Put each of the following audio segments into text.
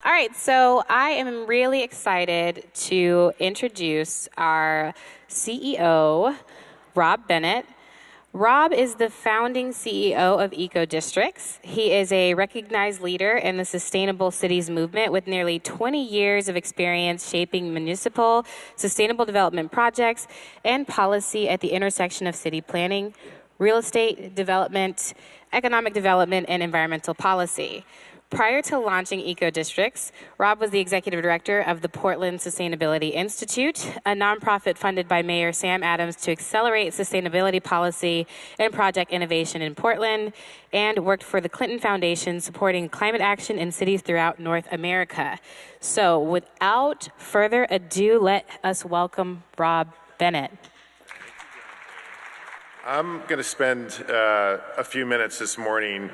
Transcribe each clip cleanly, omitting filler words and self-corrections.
All right, so I am really excited to introduce our CEO, Rob Bennett. Rob is the founding CEO of EcoDistricts. He is a recognized leader in the sustainable cities movement with nearly 20 years of experience shaping municipal sustainable development projects and policy at the intersection of city planning, real estate development, economic development, and environmental policy. Prior to launching EcoDistricts, Rob was the executive director of the Portland Sustainability Institute, a nonprofit funded by Mayor Sam Adams to accelerate sustainability policy and project innovation in Portland, and worked for the Clinton Foundation supporting climate action in cities throughout North America. So without further ado, let us welcome Rob Bennett. I'm going to spend a few minutes this morning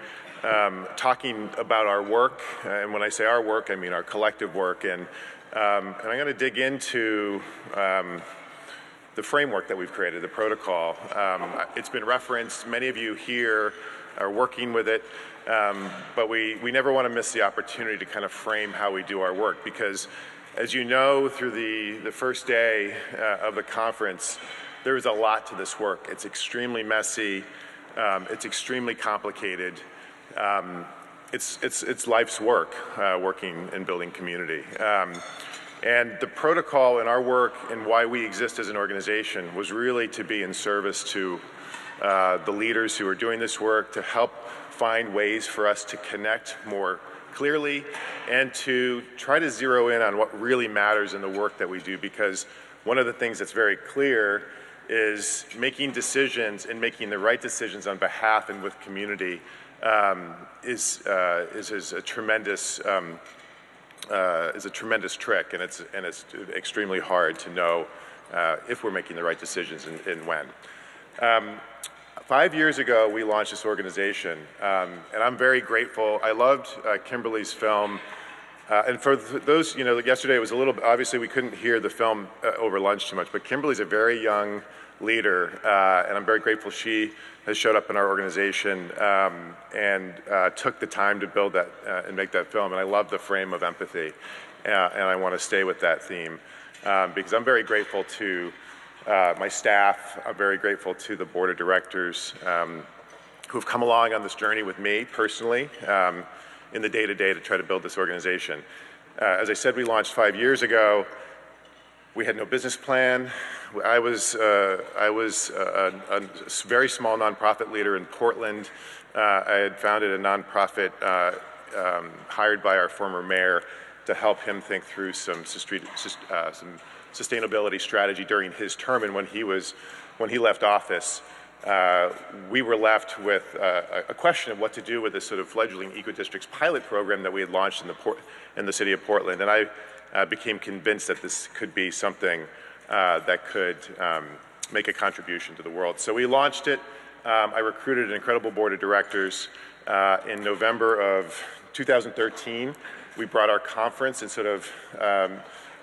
talking about our work, and when I say our work, I mean our collective work, and I'm going to dig into the framework that we've created, the protocol. It's been referenced, many of you here are working with it, but we never want to miss the opportunity to kind of frame how we do our work, because as you know, through the first day of the conference, there is a lot to this work. It's extremely messy, it's extremely complicated. It's life's work, working and building community. And the protocol in our work and why we exist as an organization was really to be in service to the leaders who are doing this work, to help find ways for us to connect more clearly and to try to zero in on what really matters in the work that we do, because one of the things that's very clear is making decisions and making the right decisions on behalf and with community is a tremendous trick, and it's extremely hard to know if we're making the right decisions and when. 5 years ago, we launched this organization, and I'm very grateful. I loved Kimberly's film, and for those, yesterday it was a little. Obviously, we couldn't hear the film over lunch too much, but Kimberly's a very young leader, and I'm very grateful she has showed up in our organization and took the time to build that and make that film. And I love the frame of empathy, and I want to stay with that theme because I'm very grateful to my staff. I'm very grateful to the board of directors who've come along on this journey with me personally in the day-to-day to try to build this organization. As I said, we launched 5 years ago. We had no business plan. I was a very small nonprofit leader in Portland. I had founded a nonprofit hired by our former mayor to help him think through some sustainability strategy during his term. And when he left office, we were left with a question of what to do with this sort of fledgling EcoDistricts pilot program that we had launched in the city of Portland. And I became convinced that this could be something that could make a contribution to the world. So we launched it. I recruited an incredible board of directors. In November of 2013, we brought our conference and sort of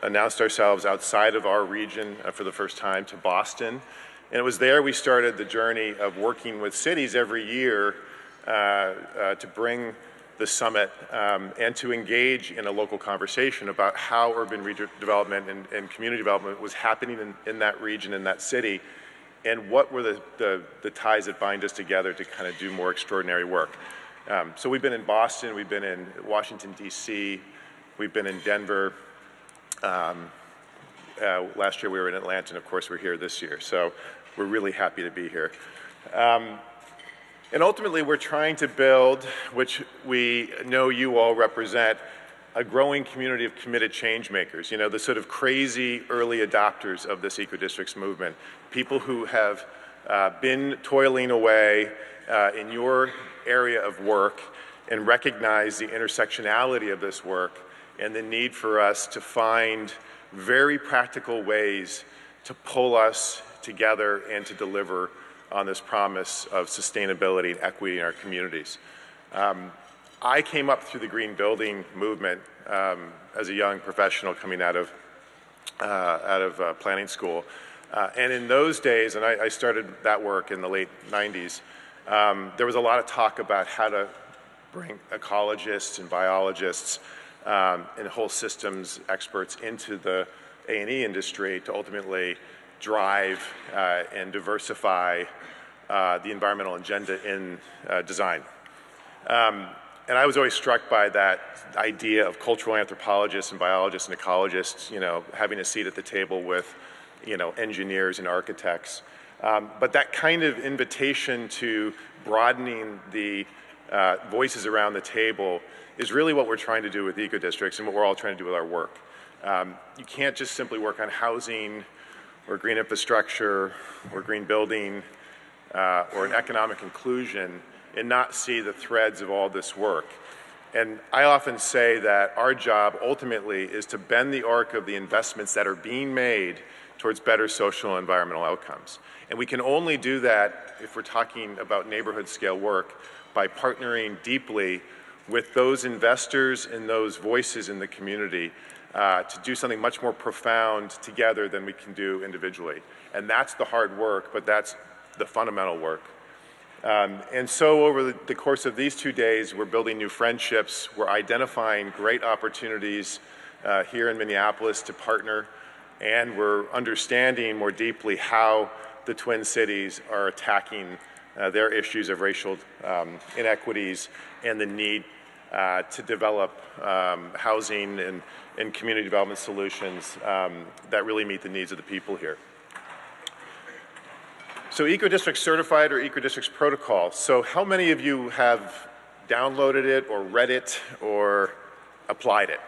announced ourselves outside of our region for the first time to Boston. And it was there we started the journey of working with cities every year to bring the summit and to engage in a local conversation about how urban redevelopment and community development was happening in that region, in that city, and what were the ties that bind us together to kind of do more extraordinary work. So we've been in Boston, we've been in Washington, D.C., we've been in Denver. Last year we were in Atlanta, and of course we're here this year. So we're really happy to be here. And ultimately, we're trying to build, which we know you all represent, a growing community of committed change makers, the sort of crazy early adopters of this EcoDistricts movement, people who have been toiling away in your area of work and recognize the intersectionality of this work and the need for us to find very practical ways to pull us together and to deliver on this promise of sustainability and equity in our communities. I came up through the green building movement as a young professional coming out of planning school. And in those days, and I started that work in the late 90s, there was a lot of talk about how to bring ecologists and biologists and whole systems experts into the A&E industry to ultimately drive and diversify the environmental agenda in design. And I was always struck by that idea of cultural anthropologists and biologists and ecologists, having a seat at the table with, engineers and architects. But that kind of invitation to broadening the voices around the table is really what we're trying to do with EcoDistricts and what we're all trying to do with our work. You can't just simply work on housing or green infrastructure or green building or an economic inclusion and not see the threads of all this work. And I often say that our job ultimately is to bend the arc of the investments that are being made towards better social and environmental outcomes. And we can only do that if we're talking about neighborhood scale work by partnering deeply with those investors and those voices in the community to do something much more profound together than we can do individually. And that's the hard work, but that's the fundamental work. And so over the course of these 2 days, we're building new friendships. We're identifying great opportunities here in Minneapolis to partner, and we're understanding more deeply how the Twin Cities are attacking their issues of racial inequities and the need to develop housing and community development solutions that really meet the needs of the people here. So EcoDistricts Certified or EcoDistricts Protocol. So how many of you have downloaded it or read it or applied it?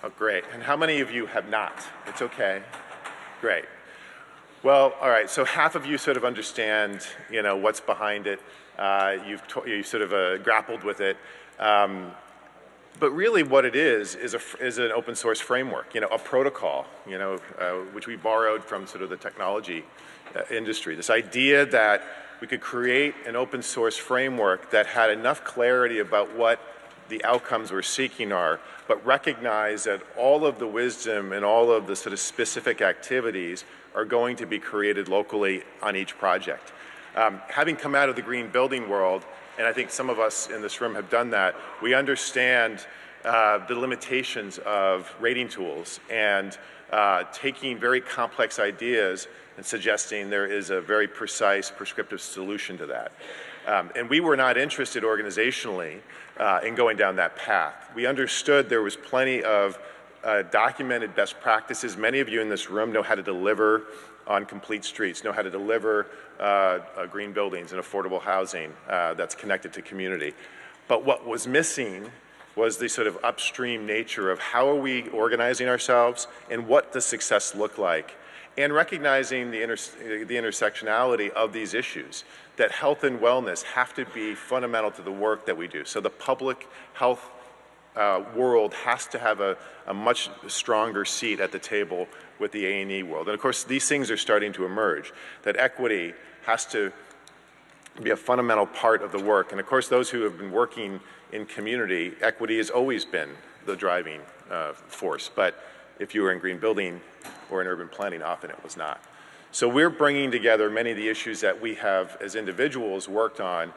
Oh, great. And how many of you have not? It's okay. Great. Well, all right. So half of you sort of understand, what's behind it. You've sort of grappled with it. But really what it is an open source framework, a protocol, which we borrowed from sort of the technology industry. This idea that we could create an open source framework that had enough clarity about what the outcomes we're seeking are, but recognize that all of the wisdom and all of the sort of specific activities are going to be created locally on each project. Having come out of the green building world, and I think some of us in this room have done that, we understand the limitations of rating tools and taking very complex ideas and suggesting there is a very precise, prescriptive solution to that. And we were not interested organizationally in going down that path. We understood there was plenty of documented best practices. Many of you in this room know how to deliver on complete streets, know how to deliver green buildings and affordable housing that's connected to community. But what was missing was the sort of upstream nature of how are we organizing ourselves and what does success look like, and recognizing the intersectionality of these issues, that health and wellness have to be fundamental to the work that we do. So the public health world has to have a much stronger seat at the table with the A&E world. And of course, these things are starting to emerge, that equity has to be a fundamental part of the work. And of course, those who have been working in community, equity has always been the driving force. But if you were in green building or in urban planning, often it was not. So we're bringing together many of the issues that we have as individuals worked on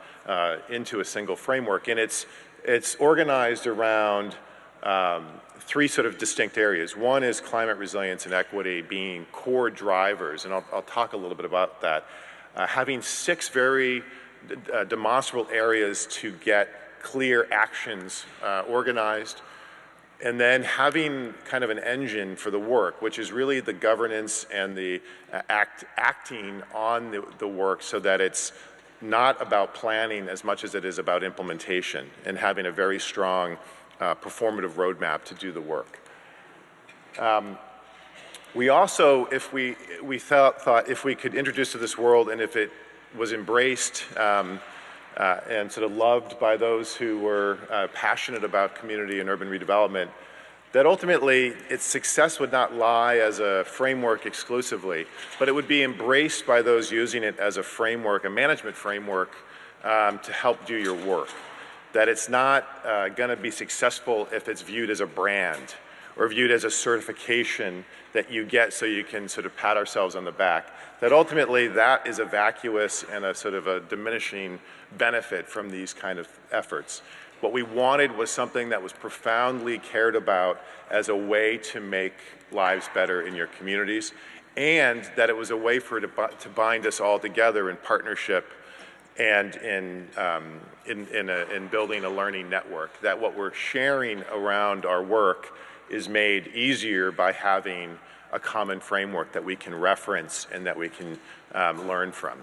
into a single framework. And it's organized around three sort of distinct areas. One is climate resilience and equity being core drivers, and I'll talk a little bit about that. Having 6 very demonstrable areas to get clear actions organized, and then having kind of an engine for the work, which is really the governance and the acting on the work, so that it's not about planning as much as it is about implementation and having a very strong performative roadmap to do the work. We also, if we thought if we could introduce to this world and if it was embraced and sort of loved by those who were passionate about community and urban redevelopment, that ultimately its success would not lie as a framework exclusively, but it would be embraced by those using it as a framework, a management framework to help do your work. That it's not going to be successful if it's viewed as a brand or viewed as a certification that you get so you can sort of pat ourselves on the back. That ultimately that is a vacuous and a sort of a diminishing benefit from these kind of efforts. What we wanted was something that was profoundly cared about as a way to make lives better in your communities, and that it was a way for it to bind us all together in partnership and in building a learning network. That what we're sharing around our work is made easier by having a common framework that we can reference and that we can learn from.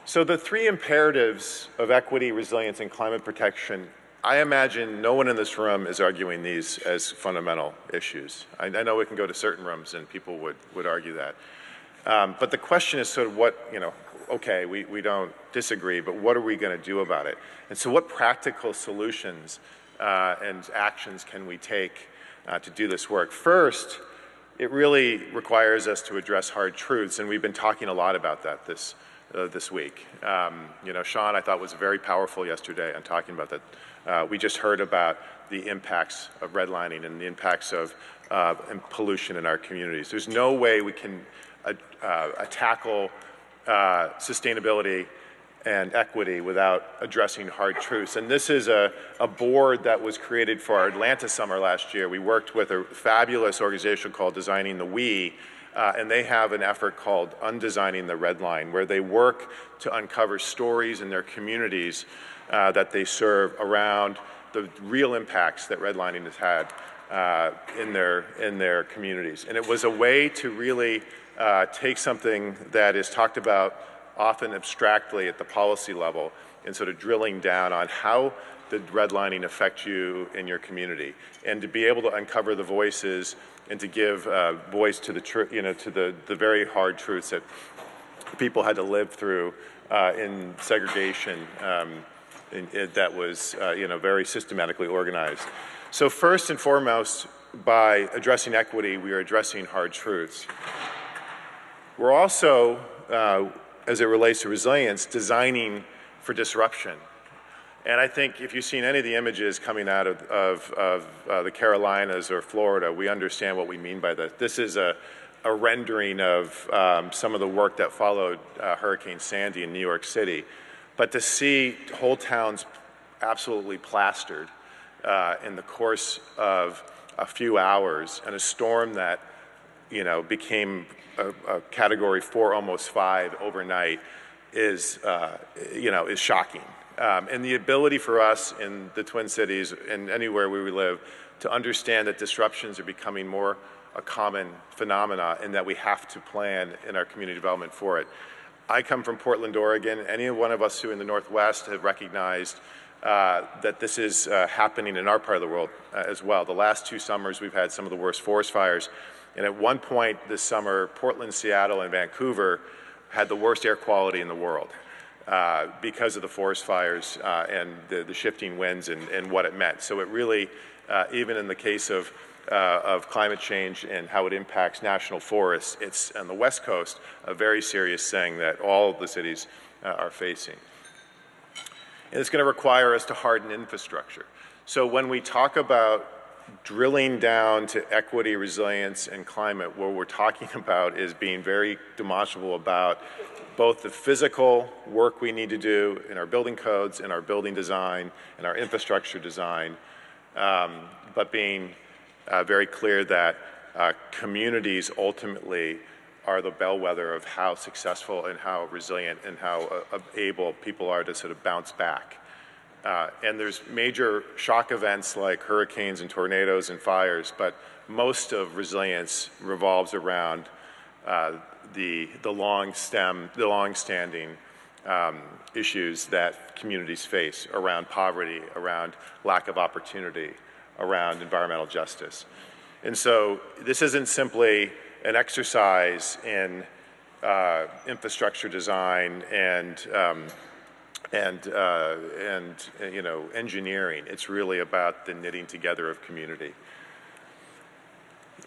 So the three imperatives of equity, resilience, and climate protection, I imagine no one in this room is arguing these as fundamental issues. I know we can go to certain rooms and people would argue that. But the question is sort of what, okay, we don't disagree, but what are we going to do about it? And so what practical solutions and actions can we take to do this work? First, it really requires us to address hard truths, and we've been talking a lot about that this week. Sean, I thought, was very powerful yesterday on talking about that. We just heard about the impacts of redlining and the impacts of pollution in our communities. There's no way we can tackle sustainability and equity without addressing hard truths. And this is a board that was created for our Atlanta summer last year. We worked with a fabulous organization called Designing the We, and they have an effort called Undesigning the Red Line, where they work to uncover stories in their communities that they serve around the real impacts that redlining has had in their communities. And it was a way to really take something that is talked about often abstractly at the policy level and sort of drilling down on how did redlining affect you in your community, and to be able to uncover the voices and to give voice to the very hard truths that people had to live through in segregation that was very systematically organized. So first and foremost, by addressing equity, we are addressing hard truths. We're also, as it relates to resilience, designing for disruption. And I think if you've seen any of the images coming out of the Carolinas or Florida, we understand what we mean by that. This is a rendering of some of the work that followed Hurricane Sandy in New York City. But to see whole towns absolutely plastered in the course of a few hours, and a storm that became a Category 4, almost 5 overnight is shocking. And the ability for us in the Twin Cities and anywhere where we live to understand that disruptions are becoming more a common phenomena and that we have to plan in our community development for it. I come from Portland, Oregon. Any one of us who in the Northwest have recognized that this is happening in our part of the world as well. The last 2 summers we've had some of the worst forest fires. And at one point this summer, Portland, Seattle, and Vancouver had the worst air quality in the world because of the forest fires and the shifting winds and what it meant. So it really, even in the case of climate change and how it impacts national forests, it's on the West Coast a very serious thing that all of the cities are facing. And it's going to require us to harden infrastructure. So when we talk about drilling down to equity, resilience, and climate, what we're talking about is being very demonstrable about both the physical work we need to do in our building codes, in our building design, in our infrastructure design, but being very clear that communities ultimately are the bellwether of how successful and how resilient and how able people are to sort of bounce back. And there's major shock events like hurricanes and tornadoes and fires, but most of resilience revolves around the long-standing issues that communities face around poverty, around lack of opportunity, around environmental justice. And so this isn't simply an exercise in infrastructure design and engineering. It's really about the knitting together of community.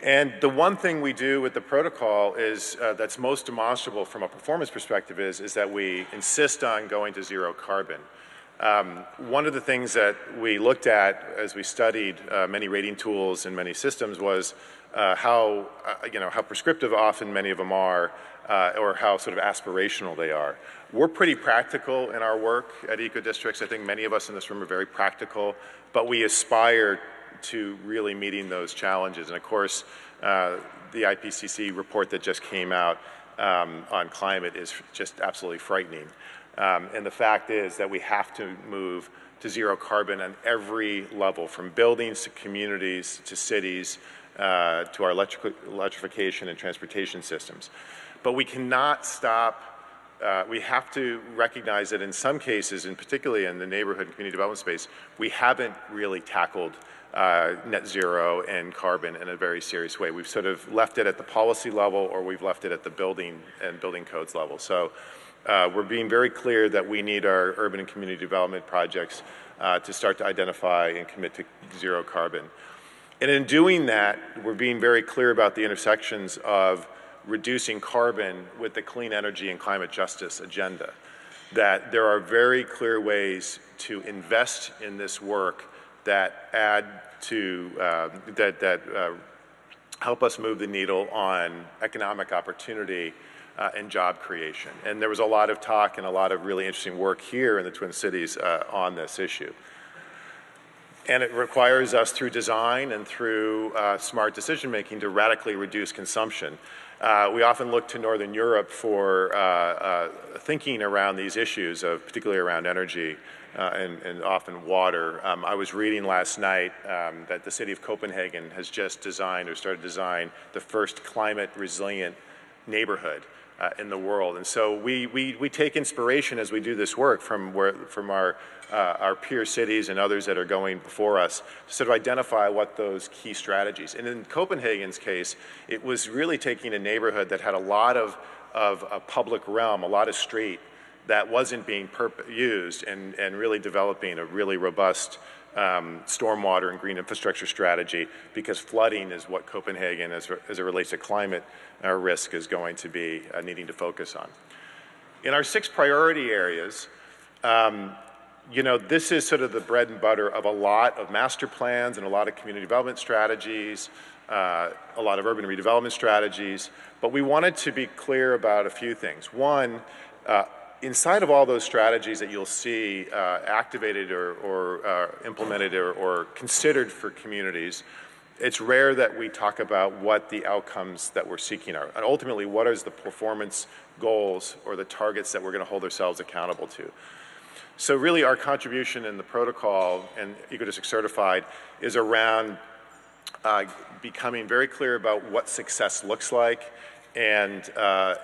And the one thing we do with the protocol is that's most demonstrable from a performance perspective is that we insist on going to zero carbon. One of the things that we looked at as we studied many rating tools and many systems was how prescriptive often many of them are, or how sort of aspirational they are. We're pretty practical in our work at EcoDistricts. I think many of us in this room are very practical, but we aspire to really meeting those challenges. And of course, the IPCC report that just came out on climate is just absolutely frightening. And the fact is that we have to move to zero carbon on every level, from buildings to communities to cities to our electrification and transportation systems. But we cannot stop. We have to recognize that in some cases, and particularly in the neighborhood and community development space, we haven't really tackled net zero and carbon in a very serious way. We've sort of left it at the policy level, or we've left it at the building and building codes level. So we're being very clear that we need our urban and community development projects to start to identify and commit to zero carbon. And in doing that, we're being very clear about the intersections of reducing carbon with the clean energy and climate justice agenda. That there are very clear ways to invest in this work that add to, help us move the needle on economic opportunity and job creation. And there was a lot of talk and a lot of really interesting work here in the Twin Cities on this issue. And it requires us through design and through smart decision making to radically reduce consumption. We often look to Northern Europe for thinking around these issues, particularly around energy and often water. I was reading last night that the city of Copenhagen has just designed or started to design the first climate resilient neighborhood in the world. And so we take inspiration as we do this work from our peer cities and others that are going before us to sort of identify what those key strategies. And in Copenhagen's case, it was really taking a neighborhood that had a lot of a public realm, a lot of street that wasn't being used, and really developing a really robust stormwater and green infrastructure strategy, because flooding is what Copenhagen, as it relates to climate risk, is going to be needing to focus on. In our 6 priority areas, this is sort of the bread and butter of a lot of master plans and a lot of community development strategies, a lot of urban redevelopment strategies, but we wanted to be clear about a few things. One, inside of all those strategies that you'll see activated or implemented or considered for communities, it's rare that we talk about what the outcomes that we're seeking are. And ultimately, what is the performance goals or the targets that we're going to hold ourselves accountable to? So really our contribution in the protocol and EcoDistrict Certified is around becoming very clear about what success looks like, and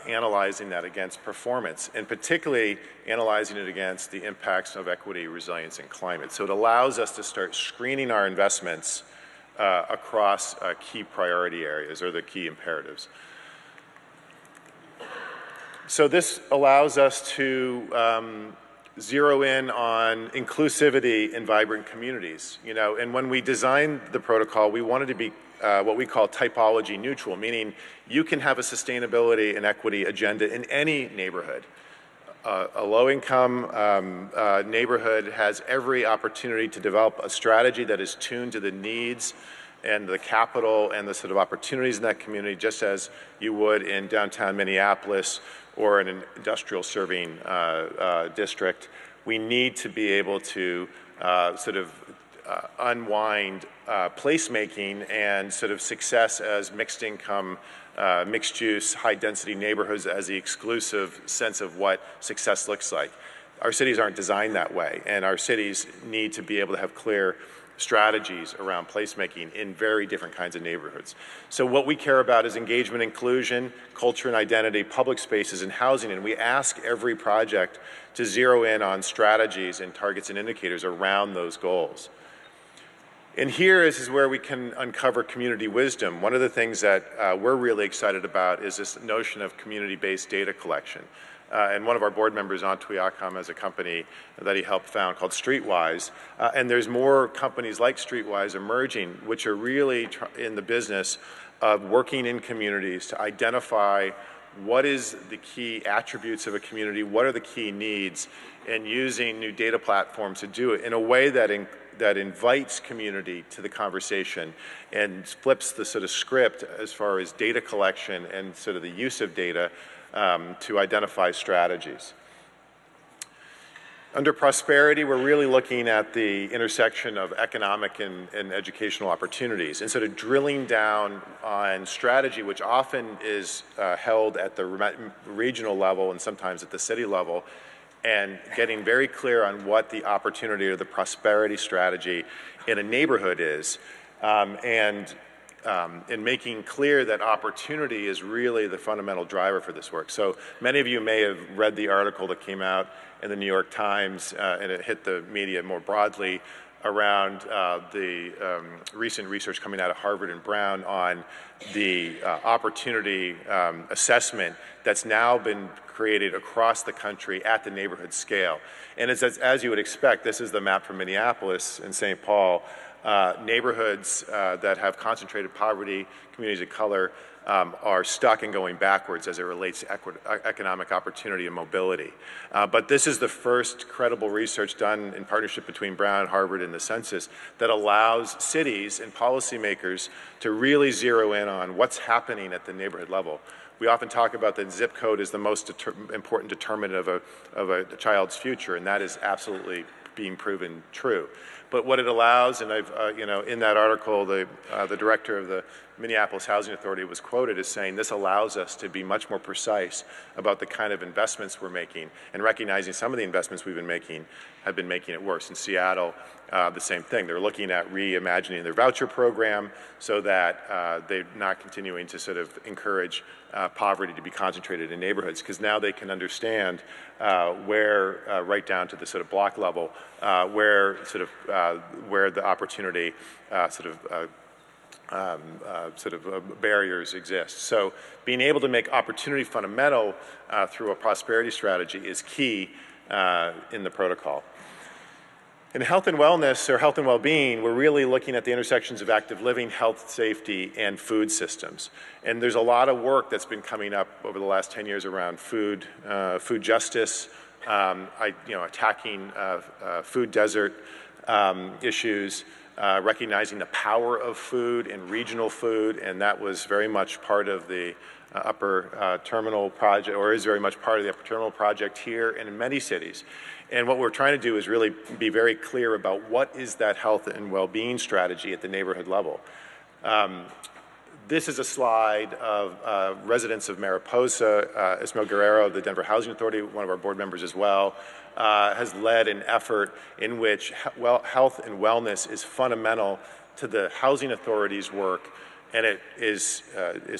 analyzing that against performance, and particularly analyzing it against the impacts of equity, resilience, and climate. So it allows us to start screening our investments across key priority areas, or the key imperatives. So this allows us to zero in on inclusivity in vibrant communities. And when we designed the protocol, we wanted to be what we call typology neutral, meaning you can have a sustainability and equity agenda in any neighborhood. A low-income neighborhood has every opportunity to develop a strategy that is tuned to the needs and the capital and the sort of opportunities in that community, just as you would in downtown Minneapolis or in an industrial serving district. We need to be able to unwind placemaking and sort of success as mixed income, mixed use, high density neighborhoods as the exclusive sense of what success looks like. Our cities aren't designed that way, and our cities need to be able to have clear strategies around placemaking in very different kinds of neighborhoods. So what we care about is engagement, inclusion, culture and identity, public spaces, and housing, and we ask every project to zero in on strategies and targets and indicators around those goals. And here is where we can uncover community wisdom. One of the things that we're really excited about is this notion of community-based data collection. And one of our board members, Antwi Akam, has a company that he helped found called Streetwise. And there's more companies like Streetwise emerging, which are really in the business of working in communities to identify what is the key attributes of a community, what are the key needs, and using new data platforms to do it in a way that invites community to the conversation and flips the sort of script as far as data collection and sort of the use of data to identify strategies. Under prosperity, we're really looking at the intersection of economic and educational opportunities, and sort of drilling down on strategy, which often is held at the regional level and sometimes at the city level, and getting very clear on what the opportunity or the prosperity strategy in a neighborhood is, and making clear that opportunity is really the fundamental driver for this work. So many of you may have read the article that came out in the New York Times, and it hit the media more broadly around the recent research coming out of Harvard and Brown on the opportunity assessment that's now been created across the country at the neighborhood scale. And as you would expect, this is the map from Minneapolis and St. Paul. Neighborhoods that have concentrated poverty, communities of color, are stuck and going backwards as it relates to economic opportunity and mobility. But this is the first credible research done in partnership between Brown, Harvard, and the census that allows cities and policymakers to really zero in on what's happening at the neighborhood level. We often talk about that zip code is the most important determinant of a child's future, and that is absolutely being proven true. But what it allows, and I've, in that article, the director of the Minneapolis Housing Authority was quoted as saying, this allows us to be much more precise about the kind of investments we're making, and recognizing some of the investments we've been making have been making it worse. In Seattle, the same thing. They're looking at reimagining their voucher program so that they're not continuing to sort of encourage poverty to be concentrated in neighborhoods, because now they can understand where, right down to the sort of block level, where the opportunity barriers exist. So being able to make opportunity fundamental through a prosperity strategy is key in the protocol. In health and wellness, or health and well-being, we're really looking at the intersections of active living, health, safety, and food systems. And there's a lot of work that's been coming up over the last 10 years around food justice, attacking food desert issues, recognizing the power of food and regional food, and that was very much part of the upper terminal project, or is very much part of the upper terminal project here and in many cities. And what we're trying to do is really be very clear about what is that health and well-being strategy at the neighborhood level. This is a slide of residents of Mariposa. Ismael Guerrero of the Denver Housing Authority, one of our board members as well, has led an effort in which health and wellness is fundamental to the housing authority's work, and it is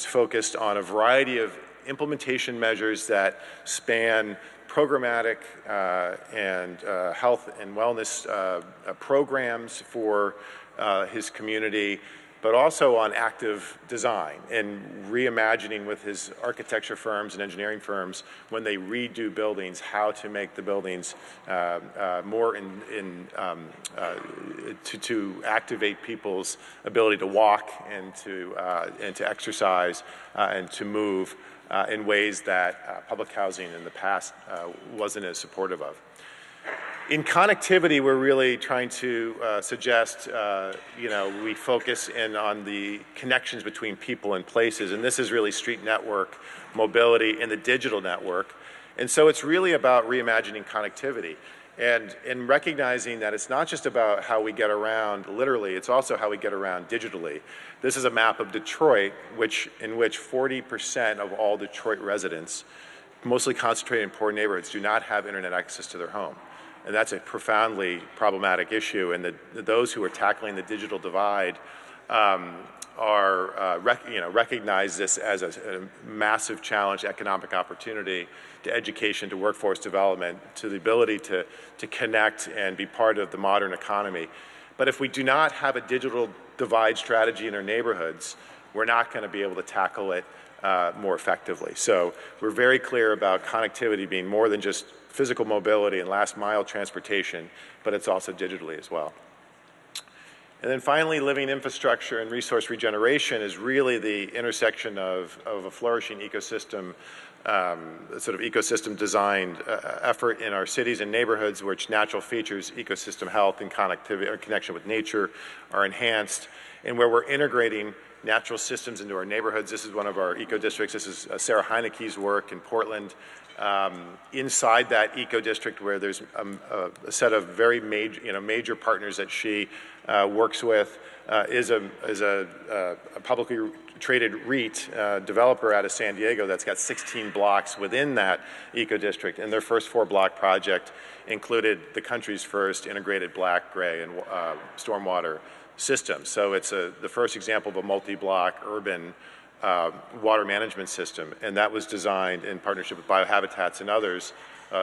focused on a variety of implementation measures that span programmatic and health and wellness programs for his community, but also on active design and reimagining with his architecture firms and engineering firms when they redo buildings, how to make the buildings more to activate people's ability to walk and to exercise and to move in ways that public housing in the past wasn't as supportive of. In connectivity, we're really trying to suggest, we focus in on the connections between people and places, and this is really street network, mobility, and the digital network. And so it's really about reimagining connectivity and recognizing that it's not just about how we get around literally, it's also how we get around digitally. This is a map of Detroit, in which 40% of all Detroit residents, mostly concentrated in poor neighborhoods, do not have internet access to their home. And that's a profoundly problematic issue, and those who are tackling the digital divide recognize this as a massive challenge, economic opportunity, to education, to workforce development, to the ability to connect and be part of the modern economy. But if we do not have a digital divide strategy in our neighborhoods, we're not going to be able to tackle it more effectively. So we're very clear about connectivity being more than just physical mobility and last mile transportation, but it's also digitally as well. And then finally, living infrastructure and resource regeneration is really the intersection of a flourishing ecosystem, sort of ecosystem designed effort in our cities and neighborhoods, which natural features, ecosystem health and connectivity or connection with nature are enhanced, and where we're integrating natural systems into our neighborhoods. This is one of our eco-districts. This is Sarah Heineke's work in Portland. Inside that eco-district, where there's a set of very major partners that she works with, is a publicly traded REIT developer out of San Diego that's got 16 blocks within that eco-district, and their first 4-block project included the country's first integrated black, gray, and stormwater system. So it's the first example of a multi-block urban water management system, and that was designed in partnership with Biohabitats and others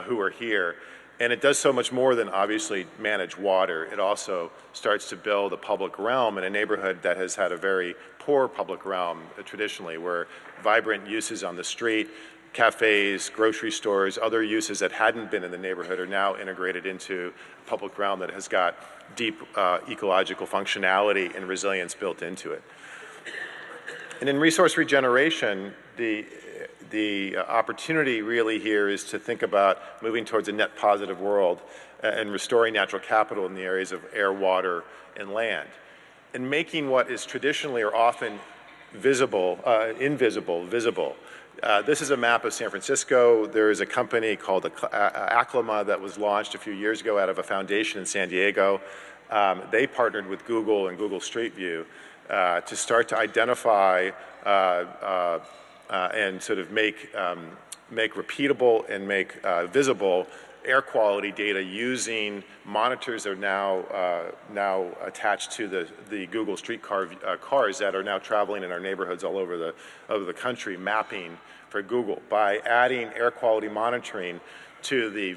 who are here. And it does so much more than obviously manage water. It also starts to build a public realm in a neighborhood that has had a very poor public realm traditionally, where vibrant uses on the street, cafes, grocery stores, other uses that hadn't been in the neighborhood are now integrated into a public realm that has got deep ecological functionality and resilience built into it. And in resource regeneration, the opportunity really here is to think about moving towards a net positive world and restoring natural capital in the areas of air, water, and land, and making what is traditionally or often invisible, visible. This is a map of San Francisco. There is a company called Aclima that was launched a few years ago out of a foundation in San Diego. They partnered with Google and Google Street View to start to identify and sort of make repeatable and make visible air quality data using monitors that are now attached to the Google Street cars that are now traveling in our neighborhoods all over the country, mapping for Google. By adding air quality monitoring to the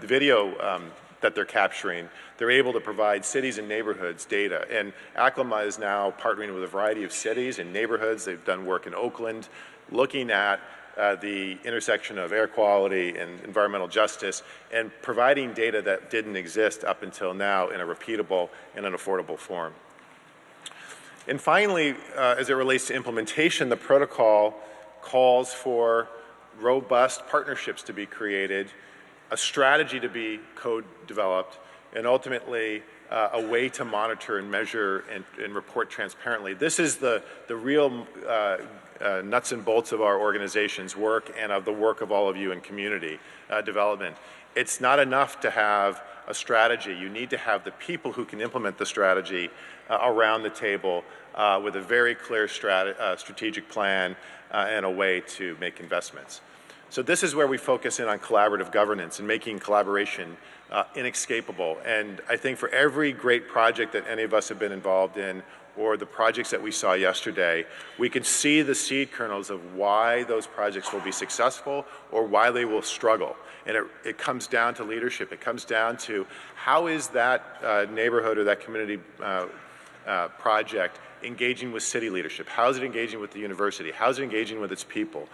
video that they're capturing, they're able to provide cities and neighborhoods data. And Aclima is now partnering with a variety of cities and neighborhoods. They've done work in Oakland, looking at the intersection of air quality and environmental justice, and providing data that didn't exist up until now in a repeatable and an affordable form. And finally, as it relates to implementation, the protocol calls for robust partnerships to be created, a strategy to be co-developed, and ultimately a way to monitor and measure and report transparently. This is the real nuts and bolts of our organization's work and of the work of all of you in community development. It's not enough to have a strategy. You need to have the people who can implement the strategy around the table with a very clear strategic plan and a way to make investments. So this is where we focus in on collaborative governance and making collaboration inescapable. And I think for every great project that any of us have been involved in, or the projects that we saw yesterday, we can see the seed kernels of why those projects will be successful or why they will struggle. And it comes down to leadership. It comes down to how is that neighborhood or that community project engaging with city leadership? How is it engaging with the university? How is it engaging with its people?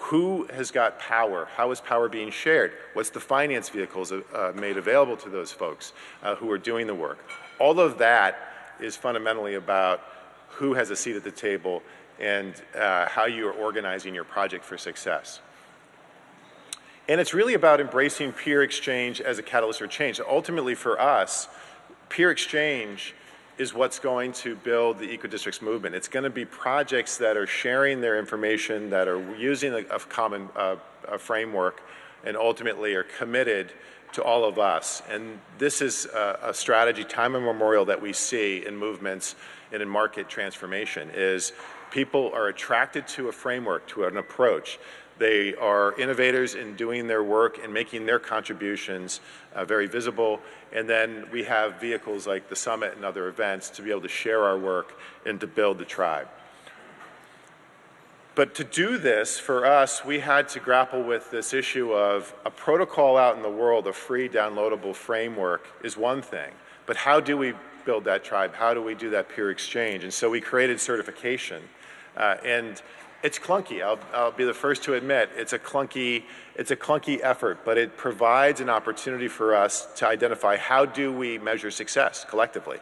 Who has got power? How is power being shared? What's the finance vehicles made available to those folks who are doing the work? All of that is fundamentally about who has a seat at the table and how you are organizing your project for success. And it's really about embracing peer exchange as a catalyst for change. So ultimately for us, peer exchange is what's going to build the EcoDistricts movement. It's going to be projects that are sharing their information, that are using a common framework, and ultimately are committed to all of us. And this is a strategy, time immemorial, that we see in movements and in market transformation, is people are attracted to a framework, to an approach. They are innovators in doing their work and making their contributions very visible. And then we have vehicles like the summit and other events to be able to share our work and to build the tribe. But to do this, for us, we had to grapple with this issue of a protocol out in the world, a free downloadable framework is one thing, but how do we build that tribe? How do we do that peer exchange? And so we created certification. And It's clunky. I'll be the first to admit it's a clunky effort, but it provides an opportunity for us to identify how do we measure success collectively,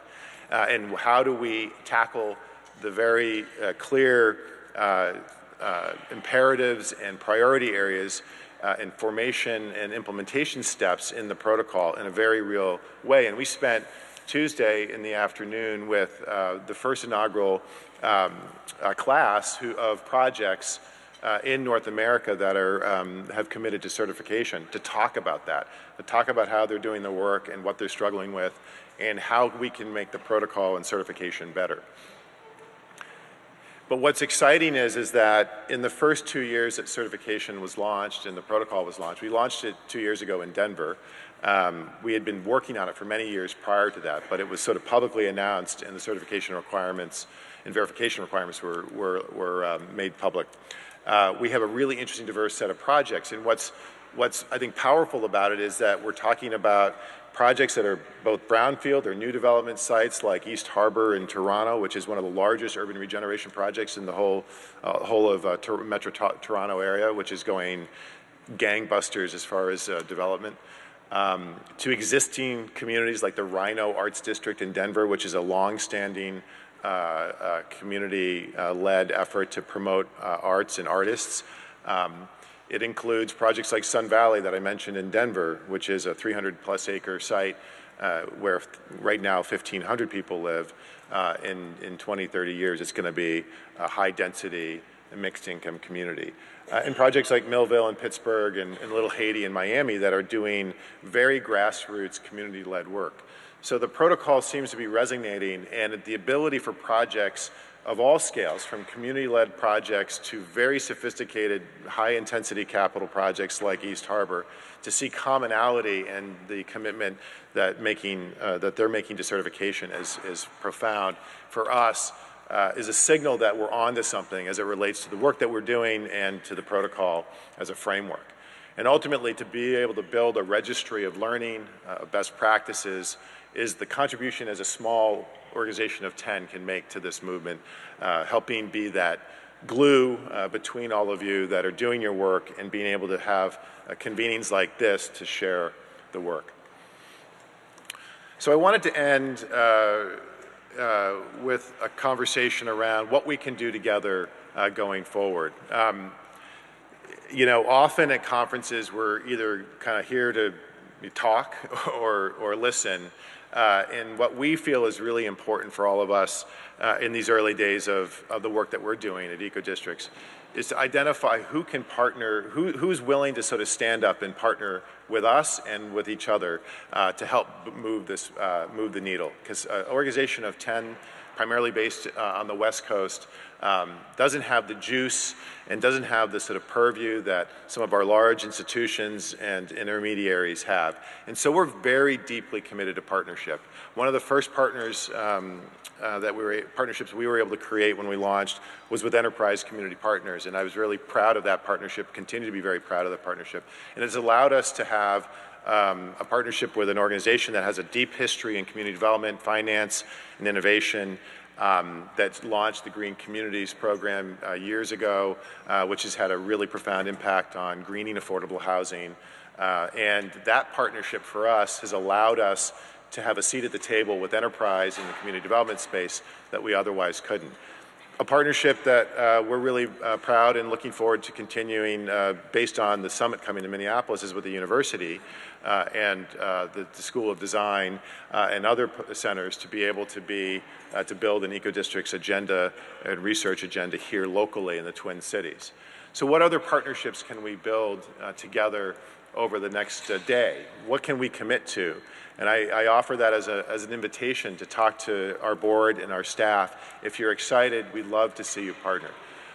and how do we tackle the very clear imperatives and priority areas and formation and implementation steps in the protocol in a very real way. And we spent Tuesday in the afternoon with the first inaugural class of projects in North America that have committed to certification, to talk about that, to talk about how they're doing the work and what they're struggling with, and how we can make the protocol and certification better. But what's exciting is that in the first 2 years that certification was launched and the protocol was launched, we launched it 2 years ago in Denver. We had been working on it for many years prior to that, but it was sort of publicly announced, and the certification requirements and verification requirements were made public. We have a really interesting, diverse set of projects, and what's I think powerful about it is that we're talking about projects that are both brownfield or new development sites like East Harbor in Toronto, which is one of the largest urban regeneration projects in the whole of Metro Toronto area, which is going gangbusters as far as development, to existing communities like the Rhino Arts District in Denver, which is a long-standing community-led effort to promote arts and artists. It includes projects like Sun Valley that I mentioned in Denver, which is a 300-plus acre site where right now 1,500 people live. In 20, 30 years, it's going to be a high-density, mixed-income community. And projects like Millville in Pittsburgh and Little Haiti in Miami that are doing very grassroots, community-led work. So the protocol seems to be resonating, and the ability for projects of all scales, from community-led projects to very sophisticated, high-intensity capital projects like East Harbor, to see commonality and the commitment that they're making to certification is profound. For us, is a signal that we're onto something as it relates to the work that we're doing and to the protocol as a framework. And ultimately, to be able to build a registry of learning, best practices, is the contribution as a small organization of 10 can make to this movement, helping be that glue between all of you that are doing your work and being able to have convenings like this to share the work. So I wanted to end with a conversation around what we can do together going forward. You know, often at conferences we're either kind of here to talk or listen. And what we feel is really important for all of us in these early days of the work that we're doing at EcoDistricts is to identify who can partner, who's willing to sort of stand up and partner with us and with each other to help move the needle. Because an organization of 10, primarily based on the West Coast, doesn't have the juice and doesn't have the sort of purview that some of our large institutions and intermediaries have. And so we're very deeply committed to partnership. One of the first partnerships we were able to create when we launched was with Enterprise Community Partners, and I was really proud of that partnership, continue to be very proud of that partnership. And it's allowed us to have a partnership with an organization that has a deep history in community development, finance, and innovation, that launched the Green Communities program years ago, which has had a really profound impact on greening affordable housing. And that partnership for us has allowed us to have a seat at the table with Enterprise in the community development space that we otherwise couldn't. A partnership that we're really proud and looking forward to continuing based on the summit coming to Minneapolis is with the university and the School of Design and other centers to be able to build an EcoDistricts agenda and research agenda here locally in the Twin Cities. So what other partnerships can we build together over the next day? What can we commit to? And I offer that as an invitation to talk to our board and our staff. If you're excited, we'd love to see you partner.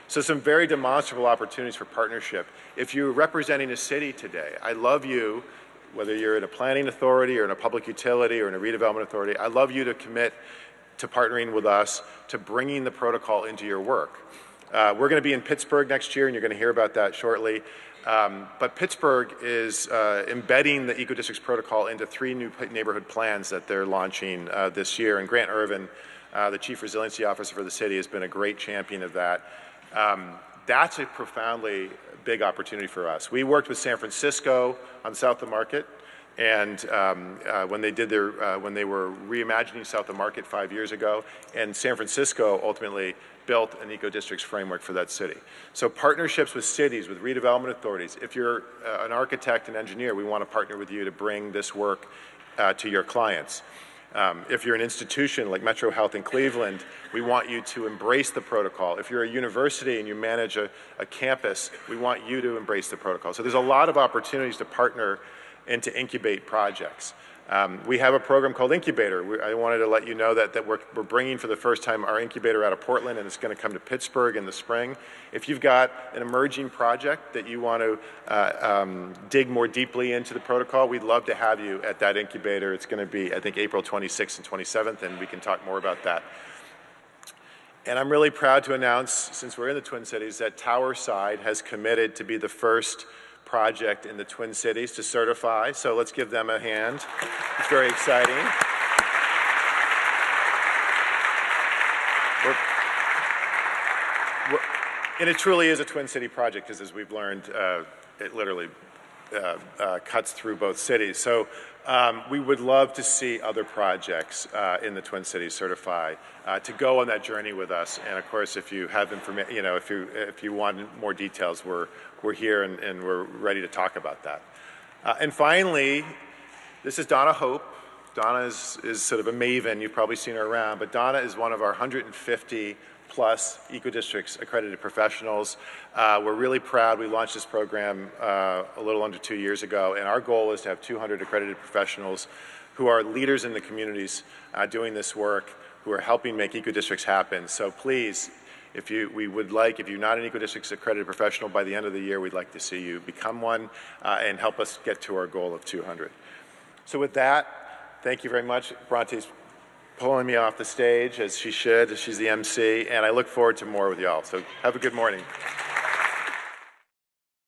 So some very demonstrable opportunities for partnership. If you're representing a city today, I love you, whether you're in a planning authority or in a public utility or in a redevelopment authority, I love you to commit to partnering with us, to bringing the protocol into your work. We're going to be in Pittsburgh next year, and you're going to hear about that shortly. But Pittsburgh is embedding the EcoDistricts protocol into 3 new neighborhood plans that they're launching this year. And Grant Irvin, the Chief Resiliency Officer for the city, has been a great champion of that. That's a profoundly big opportunity for us. We worked with San Francisco on South of Market, and when they were reimagining South of Market 5 years ago, and San Francisco ultimately built an eco-districts framework for that city. So partnerships with cities, with redevelopment authorities. If you're an architect and engineer, we want to partner with you to bring this work to your clients. If you're an institution like Metro Health in Cleveland, we want you to embrace the protocol. If you're a university and you manage a campus, we want you to embrace the protocol. So there's a lot of opportunities to partner and to incubate projects. We have a program called Incubator. I wanted to let you know that we're bringing for the first time our incubator out of Portland, and it's going to come to Pittsburgh in the spring. If you've got an emerging project that you want to dig more deeply into the protocol, we'd love to have you at that incubator. It's going to be, I think, April 26th and 27th, and we can talk more about that. And I'm really proud to announce, since we're in the Twin Cities, that Towerside has committed to be the first project in the Twin Cities to certify. So let's give them a hand. It's very exciting. And it truly is a Twin City project, because as we've learned, it literally cuts through both cities. So we would love to see other projects in the Twin Cities certify to go on that journey with us. And of course, if you have information, if you want more details, we're here and we're ready to talk about that. And finally, this is Donna Hope. Donna is sort of a maven. You've probably seen her around, but Donna is one of our 150 plus EcoDistricts accredited professionals. We're really proud. We launched this program a little under 2 years ago, and our goal is to have 200 accredited professionals who are leaders in the communities doing this work, who are helping make EcoDistricts happen. So please, if you're not an EcoDistricts accredited professional, by the end of the year, we'd like to see you become one and help us get to our goal of 200. So with that, thank you very much. Bronte's pulling me off the stage, as she should. She's the MC, and I look forward to more with y'all. So have a good morning.